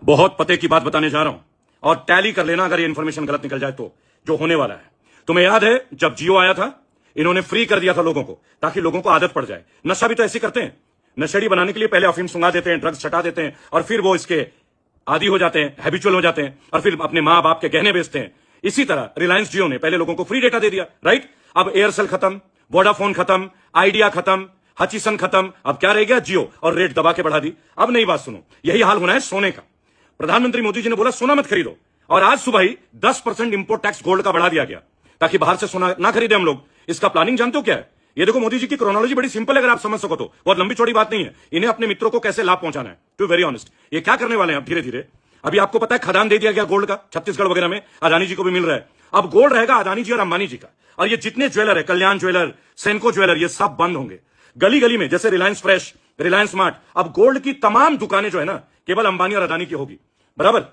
बहुत पते की बात बताने जा रहा हूं और टैली कर लेना अगर ये इन्फॉर्मेशन गलत निकल जाए तो, जो होने वाला है। तुम्हें याद है जब जियो आया था, इन्होंने फ्री कर दिया था लोगों को, ताकि लोगों को आदत पड़ जाए। नशा भी तो ऐसे करते हैं, नशेड़ी बनाने के लिए पहले अफीम सुंगा देते हैं, ड्रग्स छटा देते हैं और फिर वो इसके आदी हो जाते हैं, हैबिचुअल हो जाते हैं और फिर अपने मां बाप के गहने बेचते हैं। इसी तरह रिलायंस जियो ने पहले लोगों को फ्री डेटा दे दिया, राइट? अब एयरसेल खत्म, वोडाफोन खत्म, आइडिया खत्म, हचीसन खत्म, अब क्या रह गया? जियो, और रेट दबा के बढ़ा दी। अब नई बात सुनो, यही हाल होना है सोने का। प्रधानमंत्री मोदी जी ने बोला सोना मत खरीदो, और आज सुबह ही 10% इंपोर्ट टैक्स गोल्ड का बढ़ा दिया गया, ताकि बाहर से सोना ना खरीदे हम लोग। इसका प्लानिंग जानते हो क्या है? ये देखो, मोदी जी की क्रोनोलॉजी बड़ी सिंपल है, अगर आप समझ सको तो। बहुत लंबी चौड़ी बात नहीं है। इन्हें अपने मित्रों को कैसे लाभ पहुंचाना है, टू वेरी ऑनेस्ट। ये क्या करने वाले हैं अब धीरे धीरे? अभी आपको पता है खदान दे दिया गया गोल्ड का, छत्तीसगढ़ वगैरह में अदानी जी को भी मिल रहा है। अब गोल्ड रहेगा अदानी जी और अंबानी जी का, और ये जितने ज्वेलर है, कल्याण ज्वेलर, सेनको ज्वेलर, ये सब बंद होंगे। गली गली में जैसे रिलायंस फ्रेश, रिलायंस स्मार्ट, अब गोल्ड की तमाम दुकानें जो है ना, केवल अंबानी और अदानी की होगी, बराबर?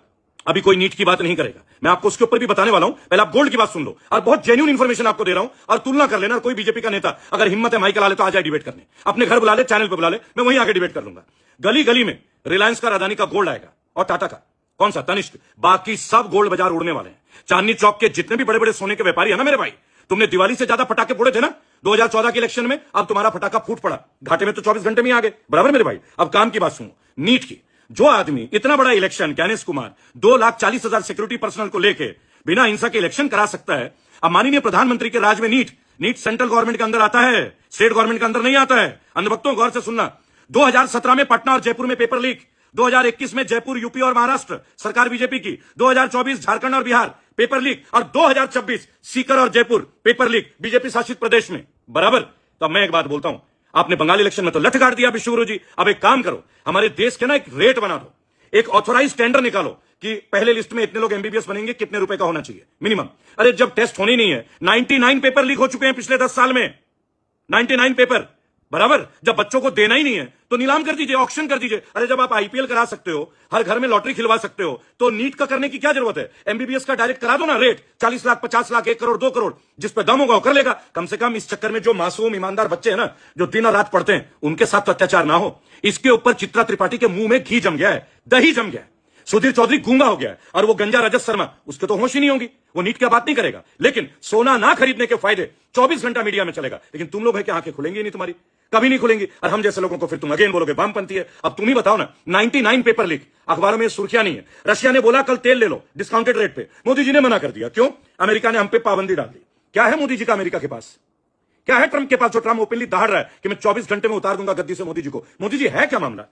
अभी कोई नीट की बात नहीं करेगा, मैं आपको उसके ऊपर भी बताने वाला हूं। पहले आप गोल्ड की बात सुन लो, और बहुत जेन्युइन इंफॉर्मेशन आपको दे रहा हूं, और तुलना कर लेना। और कोई बीजेपी का नेता अगर हिम्मत है माइक ला ले तो आ जाए डिबेट करने, अपने घर बुला ले, चैनल पे बुला ले, मैं वहीं आके डिबेट कर लूंगा। गली गली में रिलायंस का, अदानी का गोल्ड आएगा, और टाटा का कौन सा? तनिष्क। बाकी सब गोल्ड बाजार उड़ने वाले हैं। चांदनी चौक के जितने भी बड़े बड़े सोने के व्यापारी है ना मेरे भाई, तुमने दिवाली से ज्यादा पटाखे फोड़े थे ना 2014 के इलेक्शन में, अब तुम्हारा पटाखा फूट पड़ा, घाटे में तो 24 घंटे में आ गए, बराबर मेरे भाई? अब काम की बात सुनो, नीट की। जो आदमी इतना बड़ा election, Gyanesh Kumar, 2,40,000 security personal को लेके बिना हिंसा के इलेक्शन करा सकता है, अब माननीय प्रधानमंत्री के राज में नीट सेंट्रल गवर्नमेंट के अंदर आता है, स्टेट गवर्नमेंट के अंदर नहीं आता है। अंधभक्तों गौर से सुनना, 2017 में पटना और जयपुर में पेपर लीक, 2021 में जयपुर, यूपी और महाराष्ट्र सरकार बीजेपी की, 2024 झारखंड और बिहार पेपर लीक, और 2026 सीकर और जयपुर पेपर लीक बीजेपी शासित प्रदेश में, बराबर? तो अब मैं एक बात बोलता हूं, आपने बंगाल इलेक्शन में तो लठ गाड़ दिया विश्वगुरु जी। अब एक काम करो, हमारे देश के ना एक रेट बना दो, एक ऑथोराइज टेंडर निकालो कि पहले लिस्ट में इतने लोग एमबीबीएस बनेंगे, कितने रुपए का होना चाहिए मिनिमम। अरे जब टेस्ट होनी नहीं है, 99 पेपर लीक हो चुके हैं पिछले 10 साल में, 99 पेपर, बराबर? जब बच्चों को देना ही नहीं है तो नीलाम कर दीजिए, ऑक्शन कर दीजिए। अरे जब आप आईपीएल करा सकते हो, हर घर में लॉटरी खिलवा सकते हो, तो नीट का करने की क्या जरूरत है? एमबीबीएस का डायरेक्ट करा दो ना, रेट 40 लाख, 50 लाख, 1 करोड़, 2 करोड़, जिस पे दम होगा वो कर लेगा। कम से कम इस चक्कर में जो मासूम ईमानदार बच्चे हैं ना, जो दिन और रात पढ़ते हैं, उनके साथ तो अत्याचार ना हो। इसके ऊपर चित्रा त्रिपाठी के मुंह में घी जम गया है, दही जम गया है। सुधीर चौधरी गूंगा हो गया है, और वो गंजा रजत शर्मा, उसके तो होश ही नहीं होगी, वो नीट की बात नहीं करेगा। लेकिन सोना ना खरीदने के फायदे 24 घंटा मीडिया में चलेगा, लेकिन तुम लोग है कि आंखें खुलेंगी नहीं, तुम्हारी कभी नहीं खुलेंगी। और हम जैसे लोगों को फिर तुम अगेन बोलोगे वामपंथी है। अब तुम ही बताओ ना, 99 पेपर लीक, अखबारों में सुर्खियां नहीं है। रशिया ने बोला कल तेल ले लो डिस्काउंटेड रेट पे, मोदी जी ने मना कर दिया। क्यों? अमेरिका ने हम पे पाबंदी डाल दी। क्या है मोदी जी का अमेरिका के पास? क्या है ट्रंप के पास, जो ट्रंप ओपनली दहाड़ रहा है कि मैं 24 घंटे में उतार दूंगा गद्दी से मोदी जी को? मोदी जी है क्या मामला?